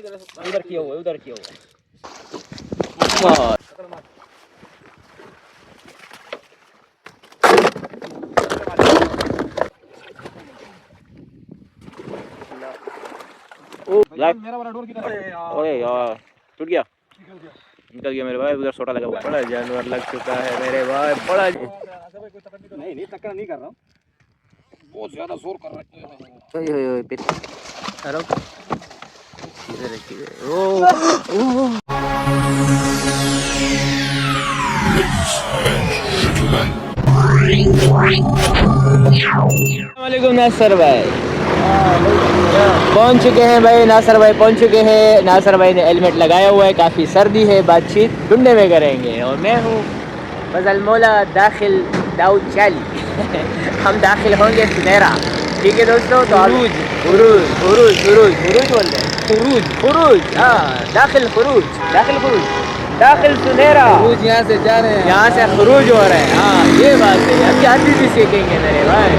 उधर किया हुआ है, उधर किया हुआ है। मेरा वाला डोर किधर है? ओए यार टूट गया, निकल गया मेरे भाई। उधर छोटा लगा हुआ है। बड़ा जानवर लग चुका है मेरे भाई, बड़ा। नहीं नहीं, टक्कर नहीं कर रहा हूँ, बहुत ज्यादा जोर कर रहा है। ओए ओए ओए पिट अरे किधर ओ वालेकुम नासर भाई, पहुंच चुके हैं भाई। नासर भाई पहुंच चुके हैं। नासर भाई ने हेलमेट लगाया हुआ है, काफ़ी सर्दी है। बातचीत ढूंढने में करेंगे और मैं हूँ फजल मौला दाखिल दाऊद चाली। हम दाखिल होंगे सुनहरा, ठीक है दोस्तों। तो खुरूज खुरूज खुरूज खुरूज खुरूज बोलते हैं, खुरूज खुरूज, हाँ दाखिल खुरूज, दाखिल खुरूज, दाखिल सुनहरा। खुरूज यहाँ से जा रहे हैं, यहाँ से खुरूज हो रहे हैं। हाँ ये बात है, अभी आदमी भी सीखेंगे मेरे भाई।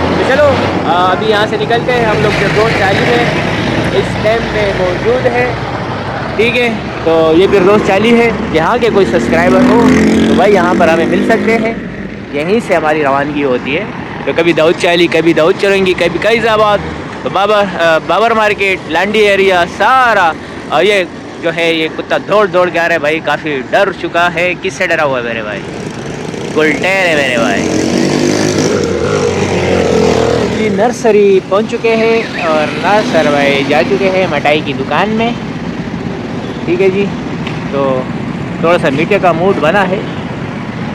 तो चलो अभी यहाँ से निकलते हैं। हम लोग फिरदौस चाली में इस टाइम पे मौजूद है, ठीक है। तो ये फिरदौस चाली है। यहाँ के कोई सब्सक्राइबर हो तो भाई यहाँ पर हमें मिल सकते हैं। यहीं से हमारी रवानगी होती है। तो कभी दाऊद चाली, कभी दाऊद चौरंगी, कभी कईज़ाबाद, तो बाबर मार्केट, लांडी एरिया सारा। और ये जो है ये कुत्ता दौड़ दौड़ के आ रहा है भाई, काफ़ी डर चुका है। किससे डरा हुआ है मेरे भाई? गुलटेर है मेरे भाई। जी नर्सरी पहुंच चुके हैं और नासर भाई जा चुके हैं मिठाई की दुकान में, ठीक है जी। तो थोड़ा सा मीठे का मूड बना है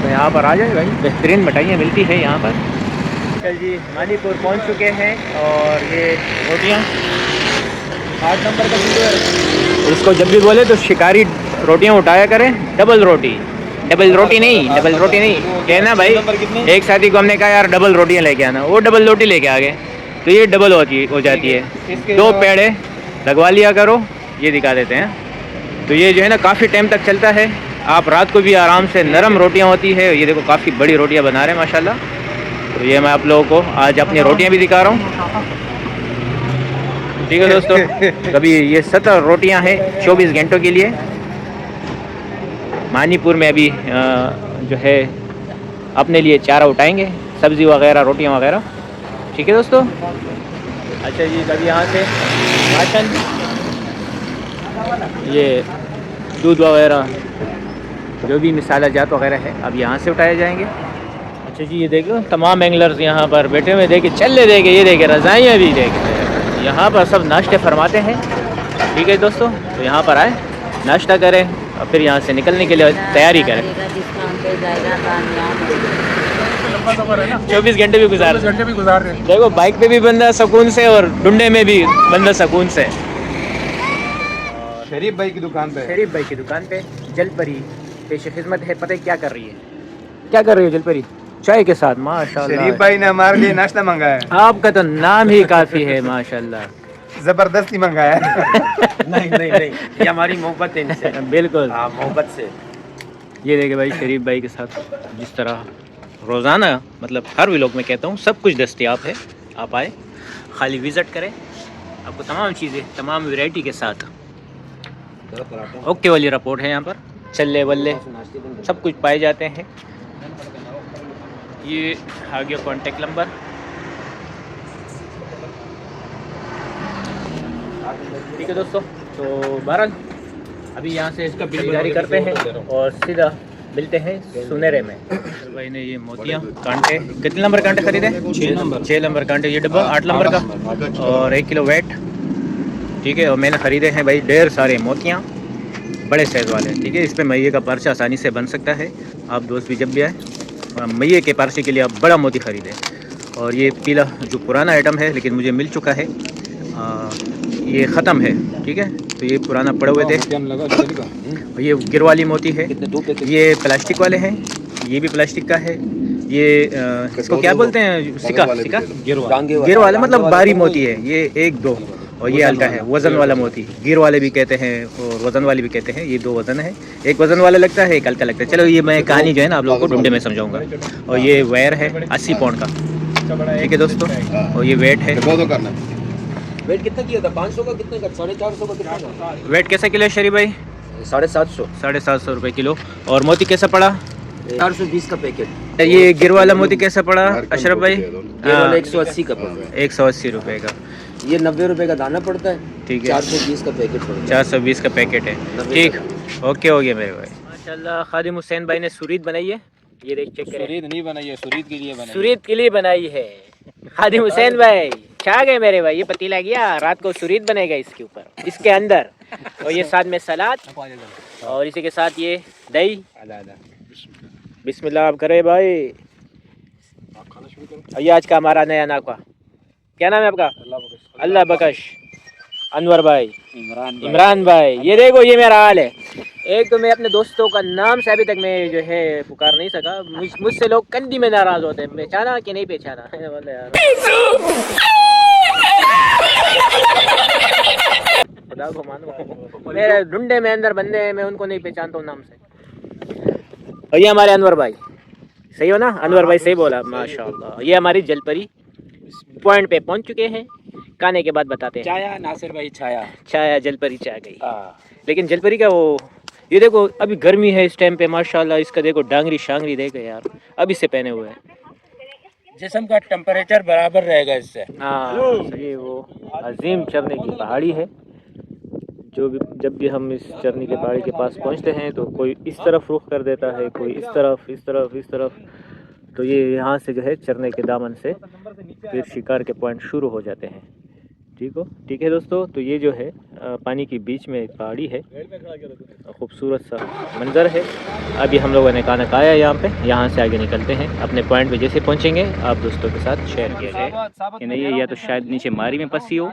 तो यहाँ पर आ जाए भाई, बेहतरीन मिठाइयाँ मिलती है यहाँ पर। चल जी मानीपुर पहुँच चुके हैं और ये रोटियाँ 8 नंबर का वीडियो है। इसको जब भी बोले तो शिकारी रोटियाँ उठाया करें। डबल रोटी, डबल रोटी नहीं, डबल रोटी नहीं कहना भाई। एक साथी को हमने कहा यार डबल रोटियाँ लेके आना, वो डबल रोटी लेके आ गए, तो ये डबल हो जाती है। 2 पेड़े लगवा लिया करो, ये दिखा देते हैं। तो ये जो है ना काफ़ी टाइम तक चलता है। आप रात को भी आराम से, नरम रोटियाँ होती है। ये देखो काफ़ी बड़ी रोटियाँ बना रहे हैं माशाल्लाह। तो ये मैं आप लोगों को आज अपनी रोटियाँ भी दिखा रहा हूँ, ठीक है दोस्तों। कभी ये 17 रोटियाँ हैं 24 घंटों के लिए। मानीपुर में अभी जो है अपने लिए चारा उठाएंगे, सब्ज़ी वगैरह, रोटियां वगैरह, ठीक है दोस्तों। अच्छा जी, कभी यहाँ से राशन, ये दूध वगैरह जो भी मिसाला जात वगैरह है अब यहाँ से उठाए जाएंगे। अच्छा जी, ये देखो तमाम एंगलर्स यहाँ पर बैठे हुए, देखे चले देखे, ये देखे रज़ाइयाँ भी देखे, यहाँ पर सब नाश्ते फरमाते हैं, ठीक है दोस्तों। तो यहाँ पर आए, नाश्ता करें और फिर यहाँ से निकलने के लिए तैयारी करें। 24 घंटे भी गुजार रहे हैं। देखो बाइक पे भी बंदा सुकून से और ढूंढे में भी बंदा सुकून से। शरीफ भाई की दुकान पे, शरीफ भाई की दुकान पे जलपरी पेश खिदमत है। पता है क्या कर रही है? क्या कर रही है जलपरी? चाय के साथ माशाल्लाह। शरीफ भाई ने हमारे लिए नाश्ता मंगाया है। आपका तो नाम ही काफ़ी है माशाल्लाह। जबरदस्ती मंगाया है। नहीं नहीं नहीं, ये हमारी मोहब्बत है इनसे। बिल्कुल हाँ, मोहब्बत से। ये देखे भाई शरीफ भाई के साथ जिस तरह रोज़ाना, मतलब हर व्लॉग में कहता हूँ, सब कुछ दस्तयाब है। आप आए, खाली विज़िट करें, आपको तमाम चीज़ें, तमाम वैरायटी के साथ ओके वाली रिपोर्ट है। यहाँ पर चल्ले वल्ले सब कुछ पाए जाते हैं। ये आ गया कॉन्टेक्ट नंबर। ठीक है दोस्तों, तो बहरहाल अभी यहाँ से इसका बिल जारी करते हैं और सीधा मिलते हैं सुनहरे में। भाई ने ये मोतियाँ कांटे, कितने नंबर कांटे खरीदे? 6 नंबर कांटे। ये डब्बा 8 नंबर का और 1 किलो वेट, ठीक है। और मैंने ख़रीदे हैं भाई ढेर सारे मोतियाँ, बड़े साइज़ वाले, ठीक है। इस पर मैये का पर्चा आसानी से बन सकता है। आप दोस्त भी जब भी आए मैये के पर्चे के लिए आप बड़ा मोती ख़रीदें। और ये पीला जो पुराना आइटम है लेकिन मुझे मिल चुका है, ये ख़त्म है, ठीक है। तो ये पुराना पड़े हुए थे। ये गिर वाली मोती है, ये प्लास्टिक वाले हैं, ये भी प्लास्टिक का है। ये इसको क्या बोलते हैं? सिक्का, सिक्का गिर वाला, मतलब बारी मोती है ये 1 2। और ये हल्का है, वज़न वाला मोती, गिर वाले भी कहते हैं और वज़न वाले भी कहते हैं। ये 2 वज़न है, एक वज़न वाला लगता है, एक हल्का लगता है। चलो ये मैं कहानी जो है ना आप लोगों को ढूंढे में समझाऊंगा। और ये वायर है 80 पाउंड का, ठीक है दोस्तों। और ये वेट है वेट कितना किया था? 500 का कितने का? 450 का कितना का? वेट कैसा किलो है शरी भाई? 750। 750 रुपये किलो। और मोती कैसा पड़ा? 420 का पैकेट। ये गिर वाला मोती कैसा पड़ा अशरफ भाई? ये वाला 180 का पड़ता है। 180 रुपये का। ये 90 रुपए का दाना पड़ता है। ठीक है। 420 का पैकेट पड़ता है। 420 का पैकेट है। 90 ठीक, का। ओके हो गया मेरे भाई। माशाल्लाह खादिम हुसैन भाई ने सुरीद बनाई है। ये देख चेक करें। सुरीद नहीं बनाई है, सुरीद के लिए बनाई। सुरीद के लिए बनाई है खादिम हुसैन भाई। छा गए मेरे भाई। ये पतीला गया रात को सुरीद बनेगा इसके ऊपर, इसके अंदर। और ये साथ में सलाद और इसी के साथ ये दही। बिस्मिल्लाह आप करे भाई। ये आज का हमारा नया नाका, क्या नाम है आपका? अल्लाह बकश। अनवर भाई, इमरान भाई। ये देखो ये मेरा हाल है। एक तो मैं अपने दोस्तों का नाम से अभी तक मैं जो है पुकार नहीं सका। मुझसे लोग कंधी में नाराज होते हैं। पहचाना कि नहीं पहचाना? बोले यार खुदा को मानो, मेरे ढूंढे में अंदर बंदे हैं, मैं उनको नहीं पहचानता हूँ नाम से। और ये हमारे अनवर भाई, सही हो ना? अनवर भाई सही बोला माशाल्लाह। ये हमारी जलपरी पॉइंट पे पहुंच चुके हैं। खाने के बाद बताते हैं। छाया नासिर भाई, छाया छाया जलपरी चाह गई। लेकिन जलपरी का वो, ये देखो अभी गर्मी है इस टाइम पे माशाल्लाह। इसका देखो डांगरी शांगरी देखो यार, अभी से पहने हुए हैं। जिस्म का टेम्परेचर बराबर रहेगा इससे। हाँ, ये वो अजीम चरने की पहाड़ी है। जो भी जब भी हम इस चरनी के पहाड़ी के पास पहुंचते हैं तो कोई इस तरफ रुख कर देता है, कोई इस तरफ, इस तरफ, इस तरफ। तो ये यहाँ से जो है चरने के दामन से फिर शिकार के पॉइंट शुरू हो जाते हैं। ठीक है दोस्तों। तो ये जो है पानी के बीच में एक पहाड़ी है, खूबसूरत सा मंज़र है। अभी हम लोगों ने खाना खाया यहाँ पे। यहाँ से आगे निकलते हैं अपने पॉइंट पे। जैसे पहुँचेंगे आप दोस्तों के साथ शेयर किया जाए कि नहीं है, या तो शायद नीचे मारी में फंसी हो,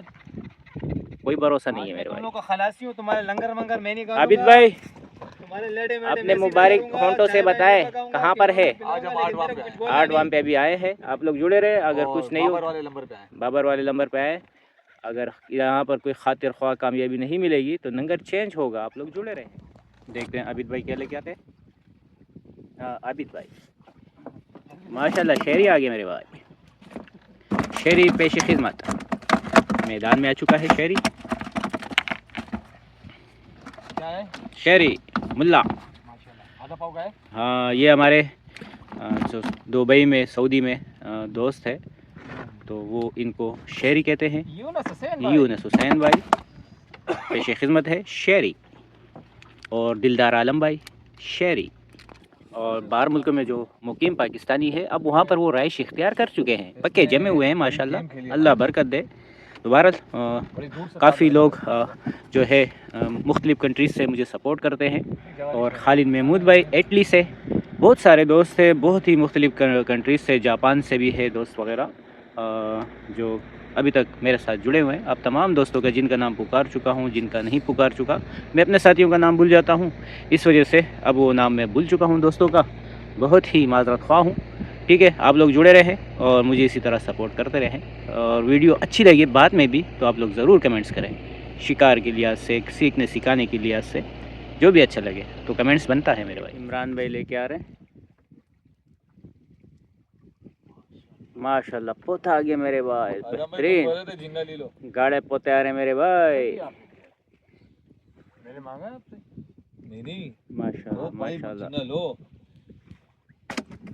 कोई भरोसा नहीं है मेरे भाई। खलासी हो तुम्हारे लंगर मंगर मैं नहीं करूंगा। आबिद भाई तुम्हारे अपने मुबारक होंठों से बताएं कहाँ पर है? 8 वाम पे अभी आए हैं। आप लोग जुड़े रहे। अगर कुछ नहीं हो, बाबर वाले नंबर पे आए। अगर यहाँ पर कोई खातिर ख्वाह कामयाबी नहीं मिलेगी तो नंबर चेंज होगा। आप लोग जुड़े रहे। देखते हैं आबिद भाई क्या लेके आते हैं। हाँ आबिद भाई माशाल्लाह शेरी आ गया मेरे भाई। शेरी पेश खिदमत मैदान में आ चुका है। शेरी क्या है? शेरी मुल्ला आधा पाव का है। हाँ, ये हमारे जो दुबई में सऊदी में दोस्त है तो वो इनको शेरी कहते हैं। यूनुस हुसैन भाई पेश खिदमत है शेरी। और दिलदार आलम भाई शेरी। और बाहर मुल्कों में जो मुकीम पाकिस्तानी है अब वहाँ पर वो राइश इख्तियार कर चुके हैं, पक्के जमे हुए हैं माशाल्लाह। अल्लाह बरकत दे। दोबारा काफ़ी लोग जो है मुख्तलिफ़ कंट्रीज़ से मुझे सपोर्ट करते हैं। और खालिद महमूद भाई इटली से, बहुत सारे दोस्त हैं बहुत ही मुख्तलिफ़ कंट्रीज़ से, जापान से भी है दोस्त वगैरह जो अभी तक मेरे साथ जुड़े हुए हैं। अब तमाम दोस्तों का जिनका नाम पुकार चुका हूँ, जिनका नहीं पुकार चुका, मैं अपने साथियों का नाम भूल जाता हूँ, इस वजह से अब वो नाम मैं भूल चुका हूँ दोस्तों का। बहुत ही माज़रत ख्वाह हूँ। ठीक है, आप लोग जुड़े रहें और मुझे इसी तरह सपोर्ट करते रहें। और वीडियो अच्छी लगी बाद में भी तो आप लोग ज़रूर कमेंट्स करें। शिकार के लिहाज से, सीखने सिखाने के लिहाज से, जो भी अच्छा लगे तो कमेंट्स बनता है मेरे भाई। इमरान भाई लेके आ रहे हैं माशाल्लाह। पोता आ गया मेरे भाई, बेहतरीन गाड़े पोते आ रहे मेरे भाई। मैंने मांगा आपसे? नहीं माशाल्लाह माशाल्लाह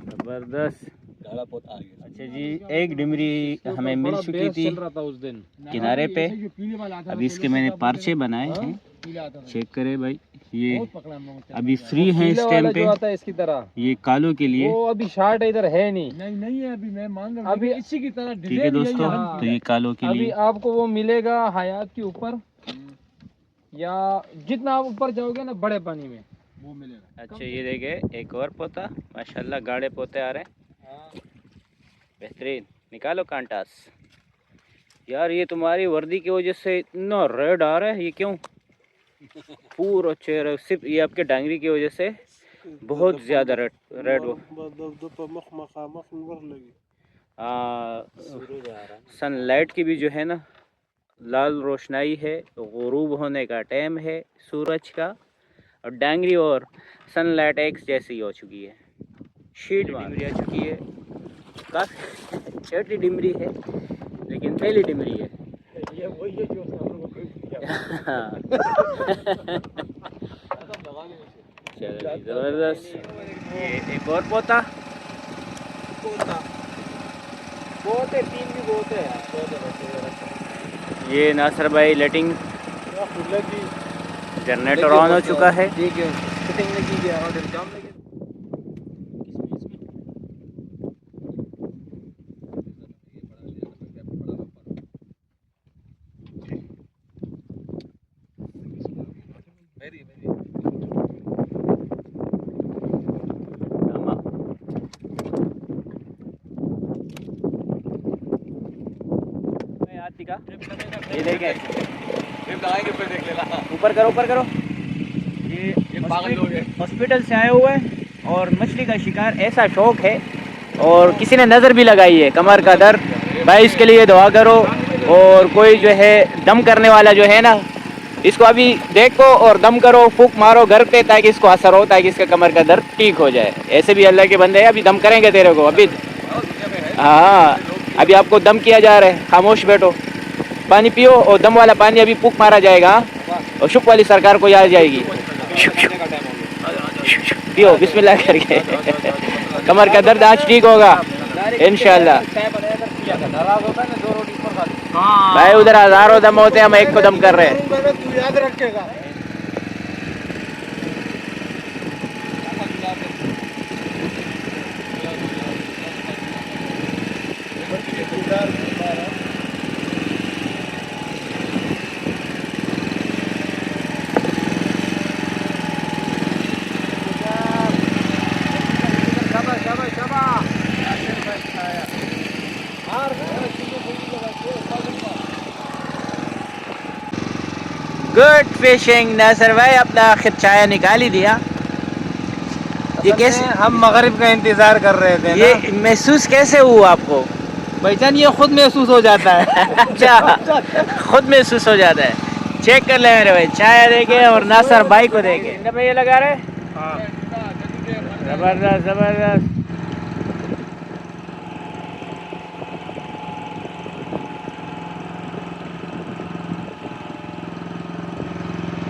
जबरदस्त। अच्छा जी, एक डिमरी हमें मिल चुकी थी उस दिन किनारे पे। अभी इसके मैंने पार्चे बनाए हैं, चेक करें भाई। ये अभी फ्री है इस टाइम पे। आता है इसकी तरह ये कालों के लिए वो अभी शार्ट इधर है नहीं है अभी। मैं मांग रहा अभी इसी की तरह। ठीक है दोस्तों, तो ये कालों के अभी लिए आपको वो मिलेगा हयात के ऊपर, या जितना आप ऊपर जाओगे ना बड़े पानी में वो मिलेगा। अच्छा ये देखे एक और पोता माशाल्लाह, गाढ़े पोते आ रहे हैं बेहतरीन। निकालो कांटास यार। ये तुम्हारी वर्दी की वजह से इतना रेड आ रहा है, ये क्यों? पूरा चेहरा सिर्फ ये आपके डांगरी की वजह से बहुत ज़्यादा रेड सनलाइट की भी जो है ना लाल रोशनाई है, गुरूब होने का टाइम है सूरज का, और डांगरी और सनलाइट एक जैसी हो चुकी है। शीट डिमरी आ चुकी है, काफ़ी छोटी डिमरी है लेकिन पहली डिमरी है। चलो जबरदस्त। ये एक और पोता पोते 3 भी बहुत है यार। ये नासर भाई लेटिंग जनरेटर ऑन हो चुका है। ठीक है फिटिंग लगी गया और जाम लगे। ये देखें, फिर देख लेना। ऊपर करो ऊपर करो। ये पागल लोग हैं। हॉस्पिटल से आए हुए हैं और मछली का शिकार ऐसा शौक है और किसी ने नज़र भी लगाई है कमर का दर्द। भाई इसके लिए दुआ करो। और कोई जो है दम करने वाला जो है ना, इसको अभी देखो और दम करो, फूक मारो घर पे ताकि इसको असर हो, ताकि इसका कमर का दर्द ठीक हो जाए। ऐसे भी अल्लाह के बंदे हैं, अभी दम करेंगे तेरे को अभी। हाँ अभी आपको दम किया जा रहा है, खामोश बैठो, पानी पियो और दम वाला पानी अभी फूक मारा जाएगा और शुक वाली सरकार को याद जाएगी। पियो बिस्मिल्लाह करके। कमर का दर्द आज ठीक होगा इंशाल्लाह। भाई उधर हजारों दम होते हैं, हम एक को दम कर रहे हैं। याद रखेगा। Good fishing. नासर भाई अपना आखिर चाया निकाल ही दिया। ये कैसे, हम मगरिब का इंतजार कर रहे थे ये महसूस कैसे हुआ आपको? भाईजान ये खुद महसूस हो जाता है। अच्छा खुद महसूस हो जाता है। चेक कर ले मेरे भाई, चाय देखे और नासर भाई को देखे। ये लगा रहे जबरदस्त जबरदस्त।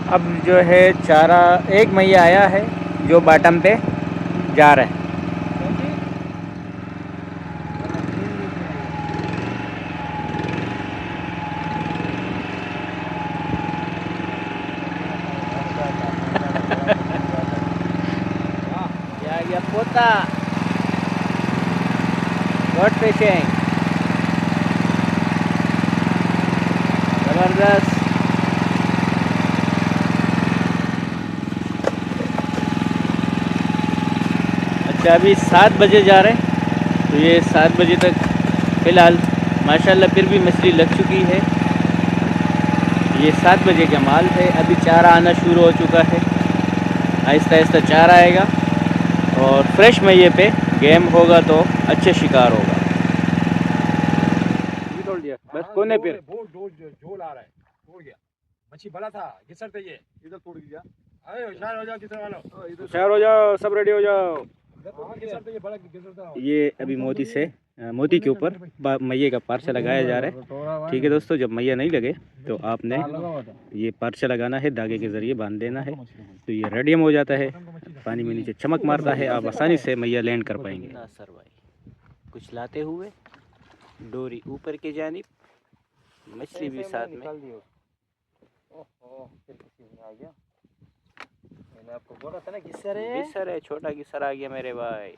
अब जो है चारा एक मैया आया है जो बॉटम पे जा रहा है। क्या गया पोता। गुड फिशिंग जबरदस्त। अच्छा अभी 7 बजे जा रहे हैं, तो ये 7 बजे तक फ़िलहाल माशाल्लाह फिर भी मछली लग चुकी है। ये 7 बजे का माल है। अभी चारा आना शुरू हो चुका है, आहिस्ता आहिस्ता चारा आएगा और फ्रेश मैये पे गेम होगा तो अच्छे शिकार होगा। तोड़ दिया बस कोने पे झोल आ रहा है। तोड़ गया, मच्छी बड़ा था, घिसटते ये इधर तोड़ गया। अरे होशियार हो जाओ, किसर वालों होशियार हो जाओ, सब रेडी हो जाओ। ये अभी मोती के ऊपर मैये का पार्चा लगाया जा रहा है। ठीक है दोस्तों, जब मैया नहीं लगे तो आपने ये पार्चा लगाना है, धागे के ज़रिए बांध देना है, तो ये रेडियम हो जाता है, पानी में नीचे चमक मारता है, आप आसानी से मैया लैंड कर पाएंगे। नासर भाई कुछ लाते हुए, डोरी ऊपर की जानिब, मछली भी साथ में। मैंने आपको बोला था ना गिसर है, छोटा गिसर आ गया मेरे भाई।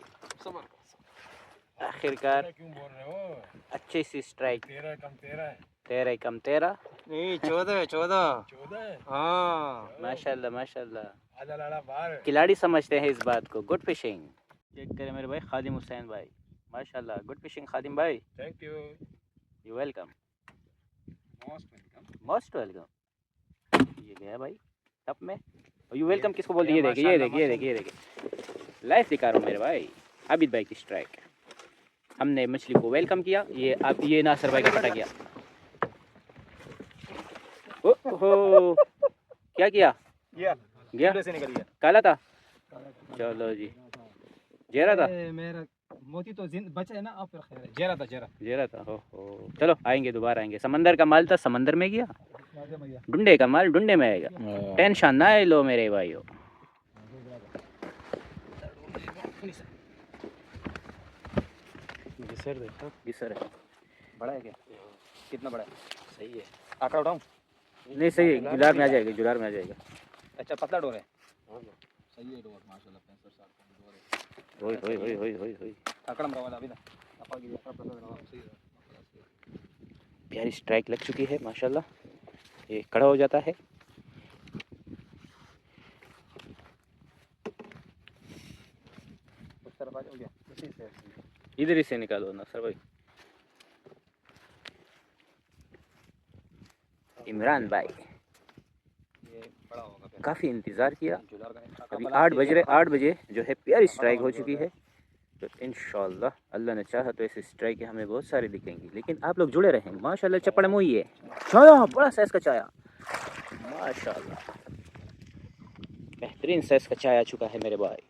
आखिरकार अच्छी सी स्ट्राइक। 13 कम 13 नहीं 14 हाँ माशाल्लाह माशाल्लाह। खिलाड़ी समझते हैं इस बात को। Good fishing. चेक करें मेरे भाई खादिम हुसैन भाई, माशाल्लाह गुड फिशिंग खादिम भाई। Thank you, you welcome, most welcome. ये गया भाई टप में। यू वेलकम किसको बोलते हैं? ये देखिए लाइव दिखा रहा हूँ मेरे भाई। आबिद भाई की स्ट्राइक, हमने मछली को वेलकम किया। ये नासर भाई का पटा गया। ओहो क्या किया? गया से निकल गया, काला था। चलो जी, जेरा था। मेरा मोती तो बचा है ना, आप फिर खैर है। जेरा था जेरा। जेरा था। हो चलो आएंगे, दोबारा आएंगे। समंदर का माल था समंदर में गया, डुंडे का माल डुंडे में आएगा। टेंशन ना लो मेरे भाइयों। गिसर देखो, गिसर है। बड़ा है क्या? कितना बड़ा है? सही है। आंकड़ा उठाऊं? नहीं सही है, जुलार में आ जाएगा, जुलार में आ जाएगा। अच्छा पतला डोर है। सही है डोर माशाल्लाह, 65-60 डोर है। होई आंकड़ा मरा वाला अभी ना आपा की आंकड़ा पतला रहा सही है। प्यारी स्ट्राइक लग चुकी है माशाल्लाह। ये खड़ा हो जाता है। उस तरफ आ जाओ क्या? इसी से इधर ही से निकालो ना सर भाई। इमरान भाई ये बड़ा होगा फिर। काफ़ी इंतज़ार किया। जुलार का अभी 8 बजे जो है प्यारी स्ट्राइक हो चुकी है। तो इंशाल्लाह अल्लाह ने चाहा तो ऐसी स्ट्राइक हमें बहुत सारी दिखेंगी, लेकिन आप लोग जुड़े रहेंगे। माशाल्लाह चप्पड़ मुई है, चाया बड़ा साइज का चाया, माशाल्लाह बेहतरीन साइज का चाया आ चुका है मेरे भाई।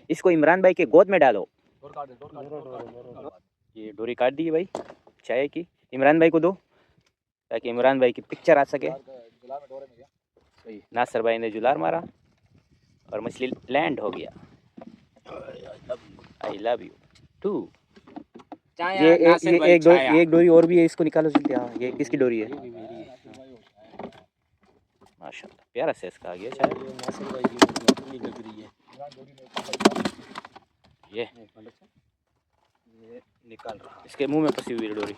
इसको इमरान भाई के गोद में डालो। ये डोरी काट दी है भाई चाय की, इमरान भाई को दो ताकि इमरान भाई की पिक्चर आ सके। नासर भाई ने जुलार मारा और मछली लैंड हो गया। I love you too. ये एक डोरी और भी है, इसको निकालो जल्दी। हाँ ये किसकी डोरी है? माशाल्लाह प्यारा से इसका आ गया चाय। ये निकाल रहा इसके मुंह में फंसी हुई है डोरी।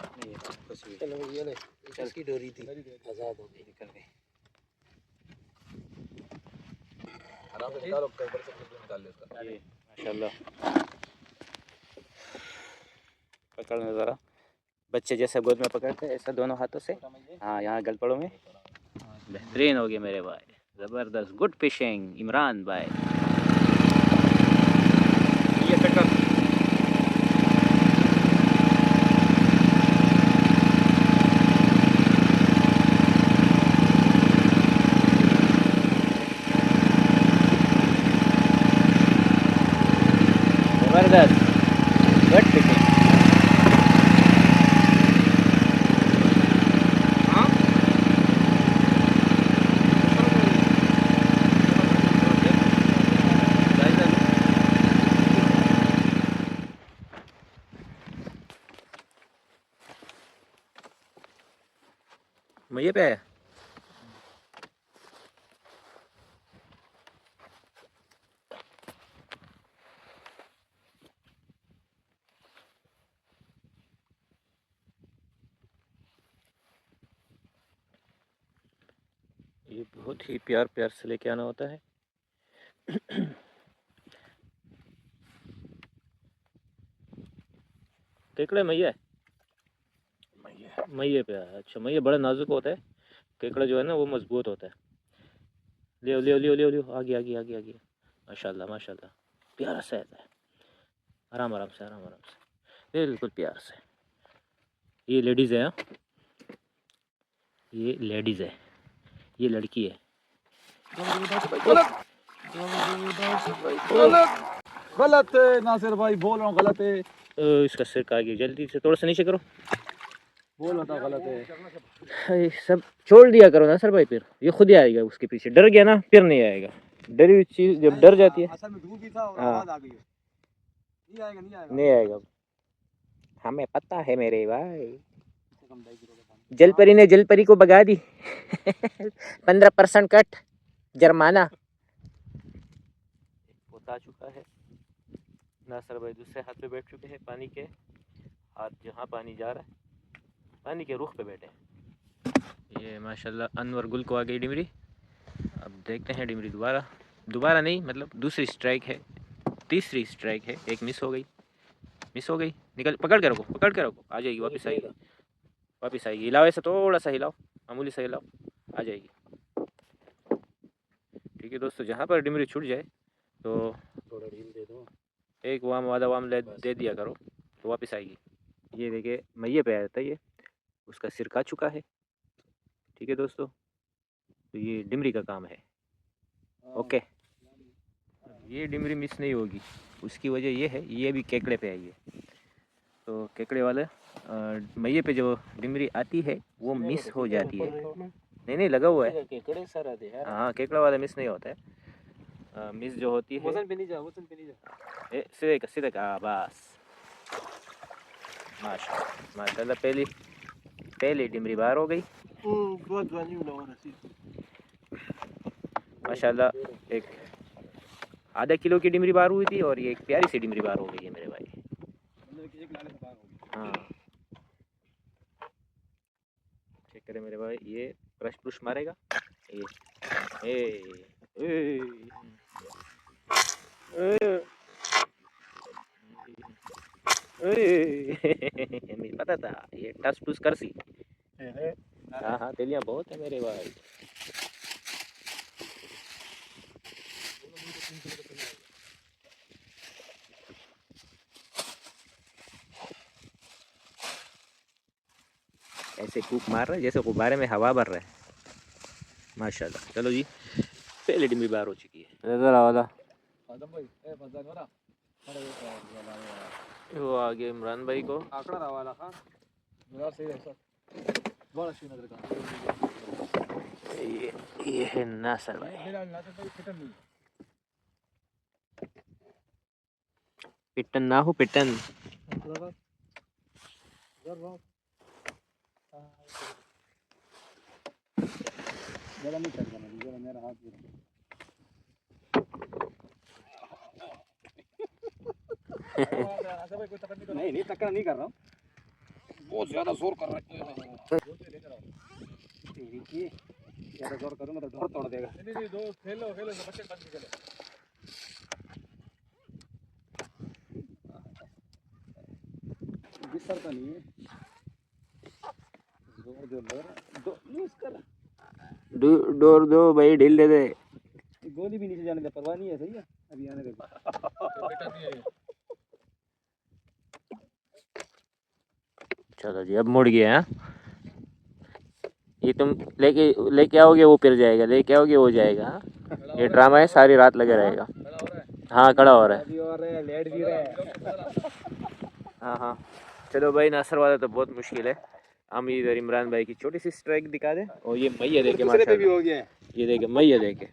चलो ये ले, इसकी डोरी थी आजाद हो गई, निकल गई। आराम से निकालो, ऊपर से निकाल ले उसका। ये माशाल्लाह पकड़ना ज़रा, बच्चे जैसे गोद में पकड़ते हैं ऐसा दोनों हाथों से। हाँ यहाँ गलपड़ों में बेहतरीन हो गया मेरे भाई, ज़बरदस्त। गुड फिशिंग इमरान भाई। ये सेक्टर ज़बरदस्त गुड फिशिंग। ये पे है ये बहुत ही प्यार प्यार से लेके आना होता है। केकड़े मैया मैये पे है। अच्छा मैया बड़ा नाजुक होता है, केकड़ा जो है ना वो मजबूत होता है। लियो लियो लियो लियो लियो, आगे आगे आगे आगे। माशाल्लाह माशाल्लाह प्यारा सा है। आराम आराम से, आराम आराम से, बिल्कुल प्यार से। ये लेडीज़ है, ये लेडीज़ है, ये लड़की है। गलत है नासिर भाई, बोल रहा हूँ गलत है। इसका सिर का आगे जल्दी से थोड़ा सा नीचे करो। बोल रहा था गलत है। ये सब छोड़ दिया करो ना सर भाई, फिर ये खुद ही आएगा। उसके पीछे डर गया ना फिर नहीं आएगा। डरी हुई चीज़ जब डर जाती है, असल में धूप भी था और हाँ आवाज आ गई है। नहीं आएगा नहीं आएगा नहीं आएगा। हमें पता है मेरे भाई, जलपरी ने जलपरी को भगा दी। 15% कट जुर्माना। पोता चुका है। नासर भाई दूसरे हाथ पे बैठ चुके हैं, पानी के हाथ जहाँ पानी जा रहा है पानी के रुख पे बैठे हैं। ये माशाल्लाह अनवर गुल को आ गई डिमरी। अब देखते हैं डिमरी दोबारा नहीं, मतलब दूसरी स्ट्राइक है, तीसरी स्ट्राइक है। एक मिस हो गई। निकल, पकड़ के रखो, आ जाएगी, वापस आएगी। हिलाओ ऐसे, थोड़ा सा हिलाओ, मामूली सा हिलाओ, आ जाएगी। ठीक है दोस्तों, जहाँ पर डिमरी छूट जाए तो थोड़ा ढील दे दो, एक वाम आधा वाम दे दिया करो तो वापस आएगी। ये देखिए मैये पे आया था, ये उसका सिर खा चुका है। ठीक है दोस्तों, तो ये डिमरी का काम है। ओके। ये डिमरी मिस नहीं होगी, उसकी वजह ये है, ये भी केकड़े पे आई है। तो केकड़े वाले मैये पे जो डिमरी आती है वो मिस हो जाती है। नहीं नहीं लगा हुआ है, केकड़े सर आते हैं। हाँ केकड़ा वाला मिस नहीं होता है, मिस जो होती है वजन पे नहीं जा, वजन पे नहीं जा। सीधे का बस। माशाल्लाह पहली डिमरी बाहर हो गई माशाल्लाह। एक आधा किलो की डिमरी बाहर हुई थी और ये एक प्यारी सी डिमरी बाहर हो गई है मेरे भाई। हाँ चेक करें मेरे भाई, ये ब्रश ब्रुश मारेगा ये मुझे पता था ये टस टुस कर सी। हाँ हाँ तेलियां बहुत है मेरे भाई। ऐसे कूक मार रहा है जैसे गुब्बारे में हवा भर रहा है माशाल्लाह। चलो जी पहले डिमरी बाहर हो चुकी है। वाला वो आगे इमरान भाई को ये है नासर भाई। पिटन ना हो पिटन। नहीं टक्कर नहीं कर रहा हूँ, बहुत ज्यादा जोर कर रहा है। ज्यादा जोर करूँगा तो ढोर तोड़ देगा। दो खेलो बच्चे बंद खेलो। बिसरता नहीं है, डोर दो भाई, ढील दे दे। गोली भी नीचे जाने दे, परवाह नहीं है। सही है, अभी आने दे। चलो जी अब मुड़ गया है। ये तुम लेके आओगे वो फिर जाएगा, लेके आओगे वो जाएगा। हाँ? ये ड्रामा है, सारी रात लगे रहेगा। हाँ खड़ा हो रहा है, लेट भी रहा है। हाँ हाँ चलो भाई। नासर वाला तो बहुत मुश्किल है। हम इधर इमरान भाई की छोटी सी स्ट्राइक दिखा दे। और ये मैया देखे माशाल्लाह, हो गया। ये देखे मैया देखे,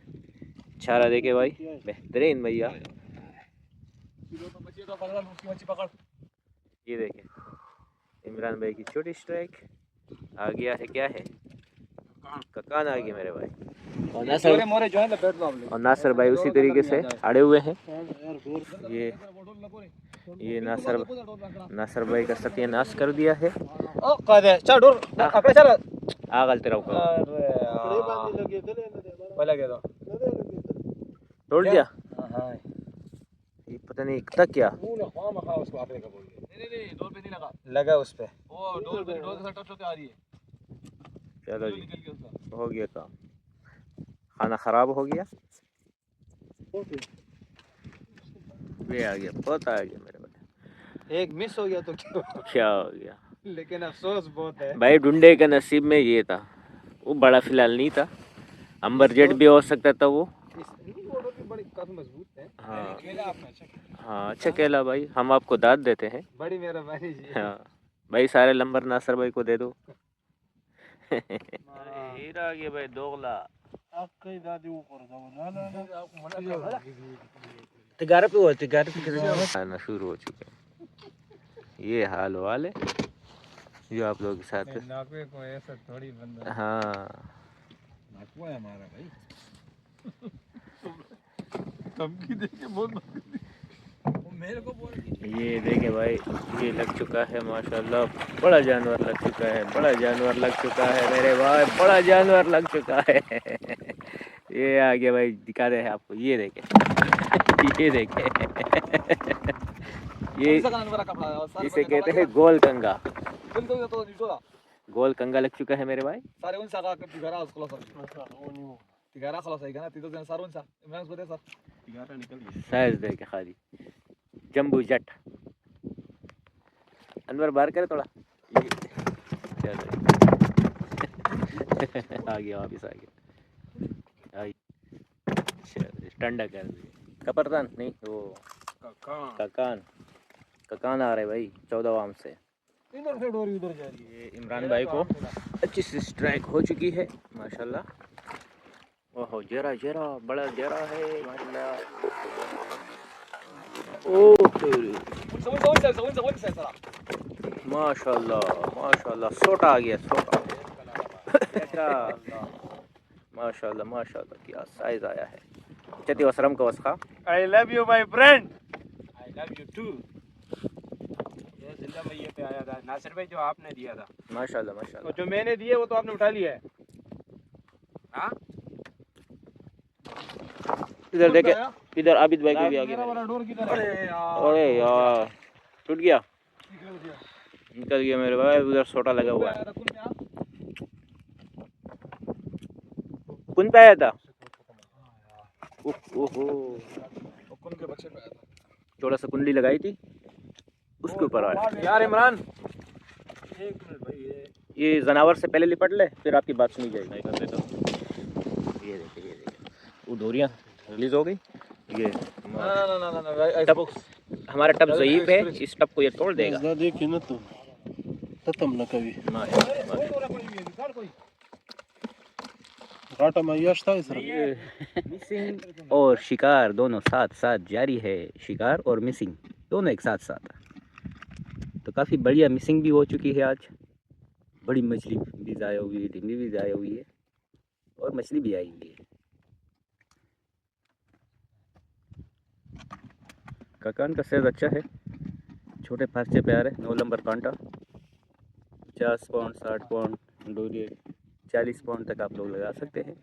छारा देखे भाई, बेहतरीन मैया। ये देखे इमरान भाई की छोटी स्ट्राइक आ गया है। क्या है, ककान आ गया मेरे भाई। और नासर भाई उसी तरीके से अड़े हुए हैं। ये नासर भाई का सत्यानाश कर दिया है। आगल तेरा तोड़ दिया। ये पता नहीं तक क्या लगा उस पे। चलो जी हो गया काम, खाना खराब हो गया। ये आ गया, बहुत आ गया मेरे भाई। एक मिस हो गया तो क्या हो गया, लेकिन अफसोस बहुत है भाई ढूंढे का नसीब में ये था। वो बड़ा फिलहाल नहीं था, अंबर जेट भी हो सकता था वो। काफी मजबूत है। हाँ हाँ अच्छा केला भाई, हम आपको दाद देते हैं। बड़ी मेहरबानी जी। हाँ भाई सारे नंबर नासर भाई को दे दो। हीरा आ गया भाई, दोगला तिगारा पे हुआ, तिगारा पे आना शुरू हो चुके हैं। ये हाल वाले जो आप लोगों के साथ नापे को ऐसा थोड़ी बंदा। हाँ नाकुआ है हमारा भाई। धमकी देके बहुत मेरे को बोल। ये देखे भाई, ये लग चुका है माशाल्लाह। बड़ा जानवर लग चुका है, बड़ा जानवर लग चुका है मेरे भाई, बड़ा जानवर लग चुका है। ये आ गया भाई, दिखा रहे हैं आपको। ये देखे ये देखे ये इसे कहते हैं गोल कंगा। गोल कंगा लग चुका है मेरे भाई। साइज देखे खाली जम्बू जट। अनवर बाहर करे थोड़ा। चलो आ गया, वापिस आ गया। चलो ठंडा कर दिया। कपरतान नहीं, वो ककान आ रहे भाई 14 आम से। इधर से डोरी उधर जा रही है। ये इमरान भाई को अच्छी सी स्ट्राइक हो चुकी है माशाल्लाह। ओहो जरा जरा बड़ा जरा है माशाल्लाह। माशाल्लाह माशाल्लाह सोटा आ गया सोटा। माशाल्लाह माशाल्लाह क्या साइज आया है। चती वसरम का वसखा। I love you my friend. I love you too. ये जिंदा मैये पे आया था नासिर भाई, जो आपने दिया था। माशाल्लाह माशाल्लाह। जो मैंने दिए वो तो आपने उठा लिया है। हाँ इधर देखे, इधर आबिद भाई को भी आ गया। अरे यार टूट गया, निकल गया मेरे भाई। उधर सोटा लगा हुआ है। कुन पे आया था? ओहो थोड़ा सा कुंडली लगाई थी उसके ऊपर आया। यार इमरान एक मिनट भाई, ये जनावर से पहले लिपट ले फिर आपकी बात सुनी जाएगी। ये देखिए वो डोरियाँ रिलीज हो गई। ये टब, हमारा टब ज़ईफ है, इस टब को ये तोड़ देगा। देखिए ना तुम खत्म ना कभी घाटा में यश था इस मिसिंग और शिकार दोनों साथ साथ जारी है। शिकार और मिसिंग दोनों एक साथ साथ। तो काफ़ी बढ़िया मिसिंग भी हो चुकी है आज। बड़ी मछली भी ज़ाया हुई है, ढिंगी भी ज़ाया हुई है और मछली भी आई हुई है। ककान का साइज अच्छा है, छोटे फारचे पे आ रहे। 9 नंबर कांटा, 50 पाउंड 60 पाउंड डोरी 40 पाउंड तक आप लोग लगा सकते हैं।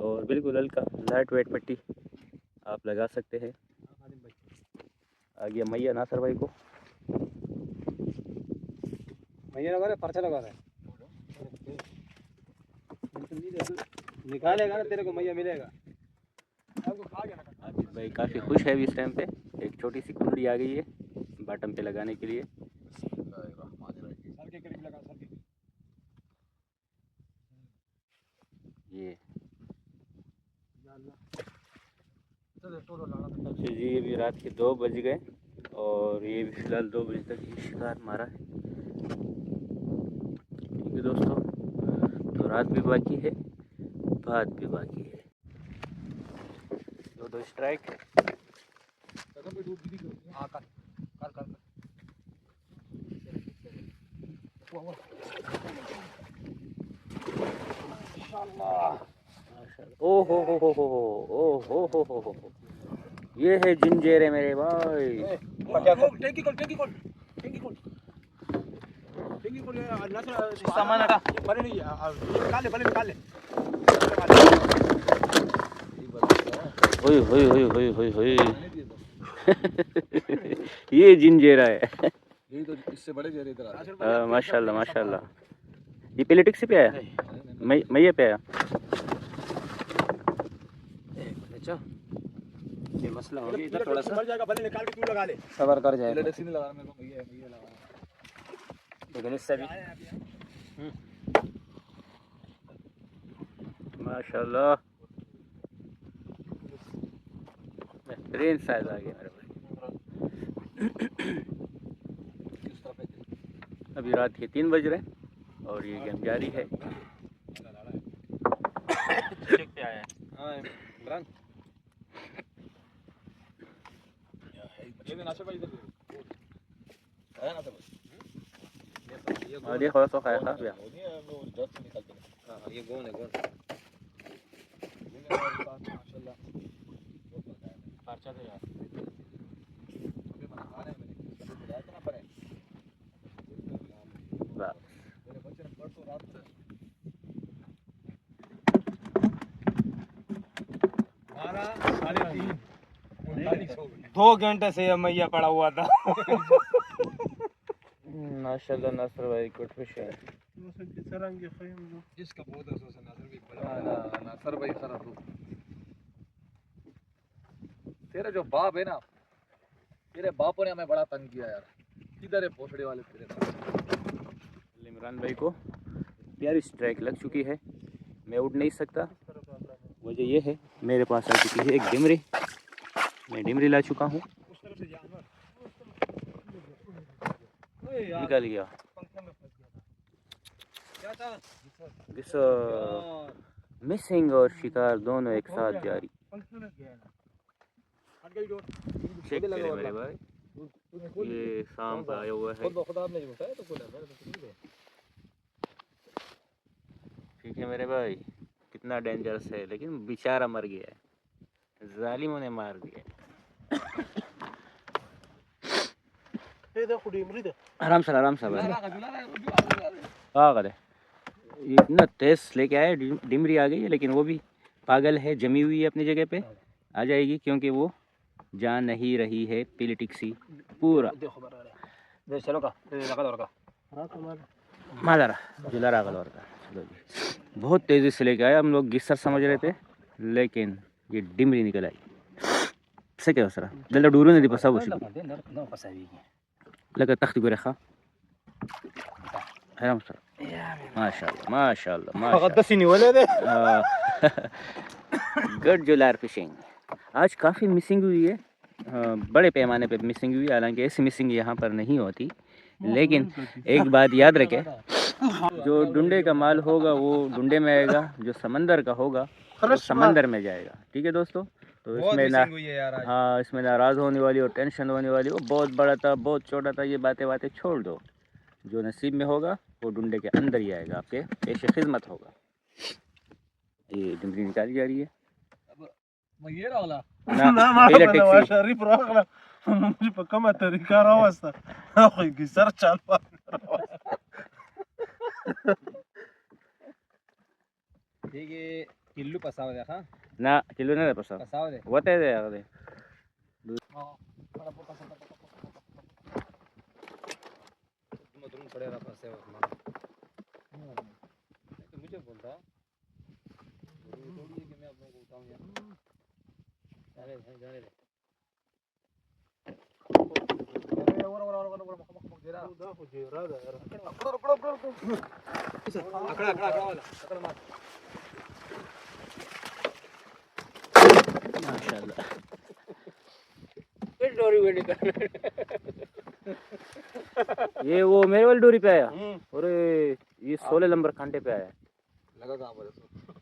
और बिल्कुल हल्का लाइट वेट पट्टी आप लगा सकते हैं। आ गया मैया नासर भाई को। मैया लगा रहे, पर्चा लगा रहे। निकालेगा ना तेरे को मैया मिलेगा। आबिद भाई काफ़ी खुश है इस टाइम पे। एक छोटी सी कुंडली आ गई है बॉटम पे लगाने के लिए। ये अच्छा जी, अभी रात के 2 बज गए और ये भी फ़िलहाल 2 बजे तक ये शिकार मारा है। ठीक है दोस्तों, तो रात भी बाकी है, बात भी बाकी है। 2 स्ट्राइक। ओ हो ये है जिंजेरे मेरे भाई। सामान हटा, बड़े नहीं निकाल ले, बड़े निकाल ले। होई ये जिंजेरा है। यही तो इससे बड़े जेरे इधर आ। माशाल्लाह माशाल्लाह। ये पेलेटिक से पे आया, मैया पे आया। अच्छा ये मसला हो गया इधर थोड़ा सा। जाएगा, भले निकाल के तू लगा ले। सबर कर जाएगा। पेलेटिक नहीं लगा मेरे को, मैया लगा। लेकिन इससे भी माशाल्लाह बेहतरीन साइज आ गया मेरे भाई। अभी रात के 3 बज रहे और ये गेम जारी है। चेक पे आया हां इमरान, ये भी नाशा भाई इधर है ना। और ये थोड़ा सा खाया था भैया। हां ये गोन है, गोन माशाल्लाह। खर्चा तो यार अभी बना रहे हैं मैंने, बताया था ना पड़े मेरे बच्चे ने परसों रात से 12:30 2 घंटे से मैया पड़ा हुआ था। माशाल्लाह नासर भाई गुड फिश है। इसका बहुत अफसोस है नासर भाई, बड़ा नासर भाई सर तू तेरा जो बाप है ना, तेरे बापों ने हमें बड़ा तंग किया यार। किधर है भोसड़े वाले तेरे बाप। इमरान भाई को प्यारी स्ट्राइक लग चुकी है, मैं उड़ नहीं सकता। वजह यह है मेरे पास आ चुकी है एक डिमरी मैं डिमरी ला चुका हूँ, निकल गया। दिस मिसिंग और शिकार दोनों एक साथ जारी। चेक करें मेरे भाई, ये सांप आया हुआ है। ठीक है मेरे भाई, कितना डेंजरस है, लेकिन बेचारा मर गया है, जालिमों ने मार दिया। आराम से भाई। हाँ करे, ये इतना तेज लेके आए, डिमरी आ गई है, लेकिन वो भी पागल है, जमी हुई है अपनी जगह पे, आ जाएगी क्योंकि वो जान नहीं रही है पिलिटिक्सी पूरा। मादारा जुला रागल और का, चलो जी, बहुत तेज़ी से लेके आए। हम लोग गिस्सर समझ रहे थे, लेकिन ये डिमरी निकल आई। से क्या सर दल्ला डूरू ने दिपसा वो लगा तख्त को रखा। आराम सर, माशाल्लाह माशाल्लाह माशाल्लाह। गुड जुलार फिशिंग। आज काफ़ी मिसिंग हुई है, बड़े पैमाने पे मिसिंग हुई, हालांकि ऐसी मिसिंग यहाँ पर नहीं होती, लेकिन एक बात याद रखें, जो डुंडे का माल होगा वो डुंडे में आएगा, जो समंदर का होगा वो समंदर में जाएगा। ठीक है दोस्तों, तो इसमें ना, हाँ, इसमें नाराज़ होने वाली और टेंशन होने वाली, वो बहुत बड़ा था बहुत छोटा था, ये बातें छोड़ दो। जो नसीब में होगा वो डुंडे के अंदर ही आएगा, आपके पेश खिदमत होगा। ये डिमरी निकाली जा रही है किल्लू पसाव दे हां ना, किलो नहीं पसाव दे होते दे अगले पड़े रहा फंसे मुझे बोलता कि मैं आप लोगों को बताऊं यार, जाने दे माशाल्लाह। ये वो मेरे वाली डोरी पे आया, और ये 16 नंबर कांटे पे आया।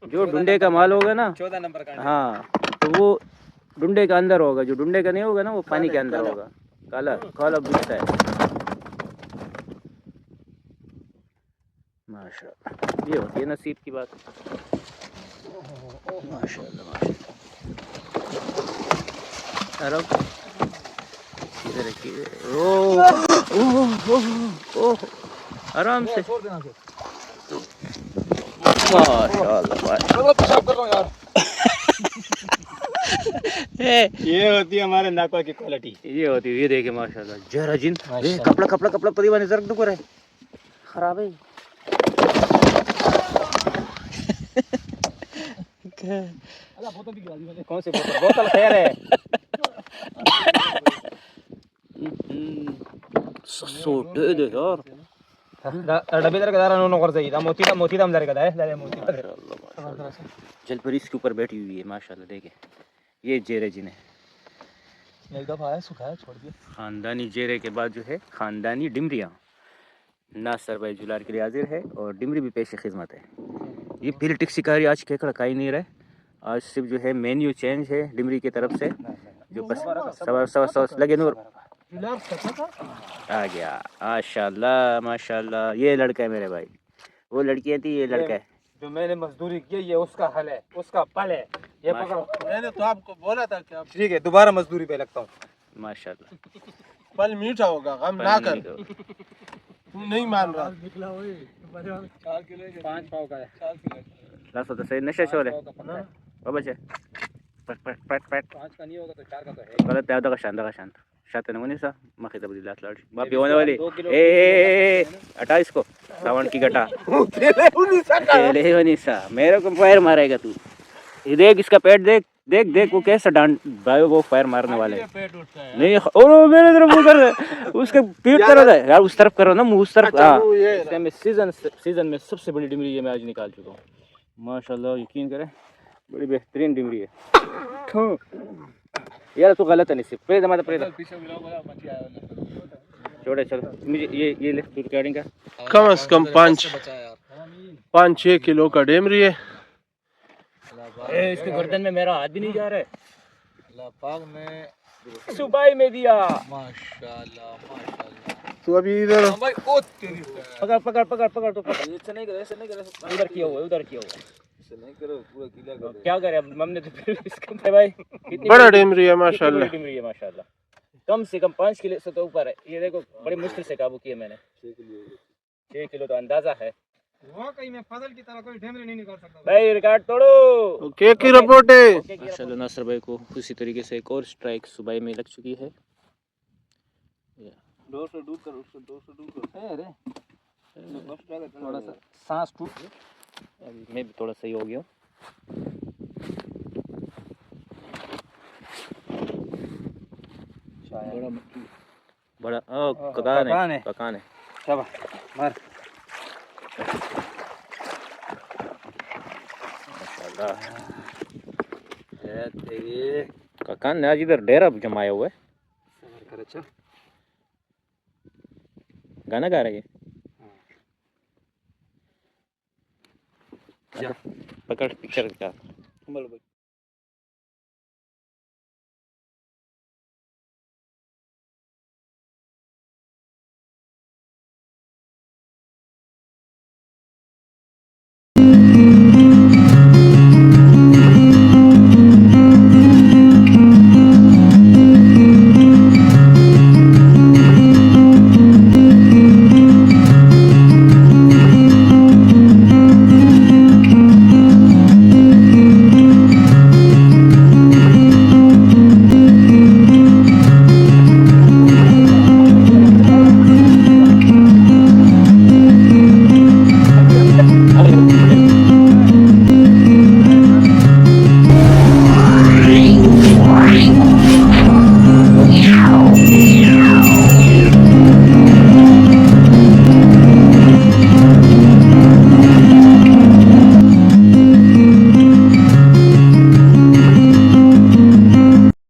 जो डुंडे का माल होगा ना, 14 नंबर कांटे, हाँ, तो वो डुंडे का अंदर होगा, जो डुंडे का नहीं होगा ना वो पानी के अंदर होगा, काला काला बिकता है। माशाल्लाह, ये होती है नसीब की बात। माशाल्लाह माशाल्लाह। अरब इधर रखिए, ओह आराम से, माशाल्लाह। ये होती है हमारे नाका की क्वालिटी, ये होती है, ये देखिए माशाल्लाह। जराजिन कपड़ा परीवा ने जरक दुको रहे खराब है। कौन सी बोतल खैर है? सोटे दे यार, डबे दर कदार नो कर जाई, मोती दम दर कदा है, दारे मोती जलपरी इसके ऊपर बैठी हुई है माशाल्लाह। देखे ये जेरेजिन है, एक दफा आया सुखाया छोड़ दिया। खानदानी जेरे के बाद जो है खानदानी डिमरियाँ नासर भाई जुलार के लिए हाजिर है, और डिमरी भी पेश खिदमत है। ये पिलिटिक्स शिकारी आज केकड़ा का ही नहीं रहे, आज सिर्फ जो है मेन्यू चेंज है डिमरी की तरफ से, जो बस सवा लगे नूर आ गया। माशाल्लाह माशाल्लाह, ये लड़का है मेरे भाई, वो लड़कियाँ थी, ये लड़का है। जो मैंने मजदूरी की ये उसका हल है, उसका पल है, ये पकड़ो। मैंने तो आपको बोला था कि आप ठीक है दोबारा मजदूरी पे लगता हूँ। माशाल्लाह, पल मीठा होगा, गम ना कर, नहीं मान रहा। 5 पाव का है, 4 किलो लास्ट तो सही नशे छोरे बाबा छे पट पट पट पट 5 का नहीं होगा तो 4 का तो है। गलत याद का शांत शांत ने मुनी सा मखी तब दिलात लाड़ बापी होने वाली। ए हटा इसको, सावन की गटा तेले होनी सा, मेरे को फायर मारेगा तू। ये देख इसका पेट, देख देख देख वो कैसा डांट भाई, वो फायर मारने वाले नहीं। और मेरे तरफ उधर उसके पीठ तरफ है यार, उस तरफ करो ना, मुंह उस तरफ। हां, मैं सीजन में सबसे बड़ी डिमरी ये मैं आज निकाल चुका हूँ माशाल्लाह, यकीन करें बड़ी बेहतरीन डिमरी है। यार तू गलत है नहीं प्रेदा मत प्रेदा पीछे गिराओ बोला मची आया छोड़े चलो मुझे ये ले तू रिकॉर्डिंग का कम से कम बचा यार 5-6 किलो का डेमरी है। ए इसके गर्दन में मेरा हाथ भी नहीं जा रहा है अल्लाह पाक ने सुबाई में दिया माशाल्लाह माशाल्लाह। तो अभी इधर हाँ भाई ओ तेरी पकड़ पकड़ पकड़ पकड़ तो पकड़ ऐसे नहीं करे उधर किया हुआ है उधर किया हुआ है ऐसे नहीं करो पूरा गीला कर दे। क्या करे अब हमने तो फिर इसका भाई कितनी बड़ा बड़ी- डेमरी है कितनी माशाल्लाह। बड़ी डेमरी है माशाल्लाह कम से कम 5 किलो से तो ऊपर है ये देखो बड़ी मुश्किल से काबू किया मैंने 6 किलो तो अंदाजा है वाकई में फजल की तरह कोई डेमरी नहीं निकाल सकता भाई रिकॉर्ड तोड़ो ओके की रिपोर्ट है। माशाल्लाह नासर भाई को उसी तरीके से एक और स्ट्राइक सुबह में लग चुकी है 200 दूर कर उसको 200 दूर कर अरे थोड़ा सा सांस टूट अभी मैं भी थोड़ा सही हो गया बड़ा ककान है शाबाश मार माशाल्लाह ए तेरी ककान ने आज इधर डेरा जमाया हुआ है सबर कर अच्छा गाना गा रही है जा पकड़ पिक्चर का संभल भाई